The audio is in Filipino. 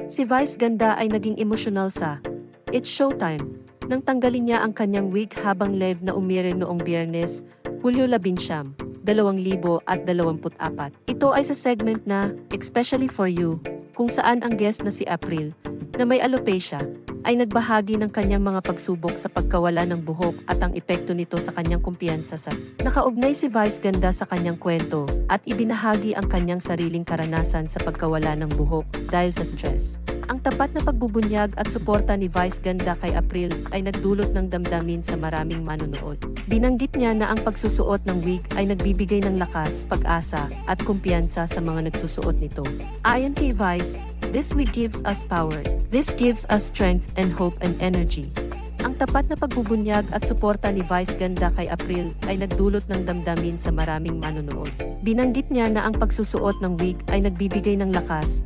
Si Vice Ganda ay naging emosyonal sa It's Showtime nang tanggalin niya ang kanyang wig habang live na umire noong Biyernes, Hulyo 11, 2024. Ito ay sa segment na Especially for You, kung saan ang guest na si April, na may alopecia, ay nagbahagi ng kanyang mga pagsubok sa pagkawala ng buhok at ang epekto nito sa kanyang kumpiyansa sa nakaugnay si Vice Ganda sa kanyang kwento at ibinahagi ang kanyang sariling karanasan sa pagkawala ng buhok dahil sa stress. Ang tapat na pagbubunyag at suporta ni Vice Ganda kay April ay nagdulot ng damdamin sa maraming manonood. Binanggit niya na ang pagsusuot ng wig ay nagbibigay ng lakas, pag-asa, at kumpiyansa sa mga nagsusuot nito. Ayon kay Vice, "This wig gives us power. This gives us strength and hope and energy." Ang tapat na pagbubunyag at suporta ni Vice Ganda kay April ay nagdulot ng damdamin sa maraming manonood. Binanggit niya na ang pagsusuot ng wig ay nagbibigay ng lakas,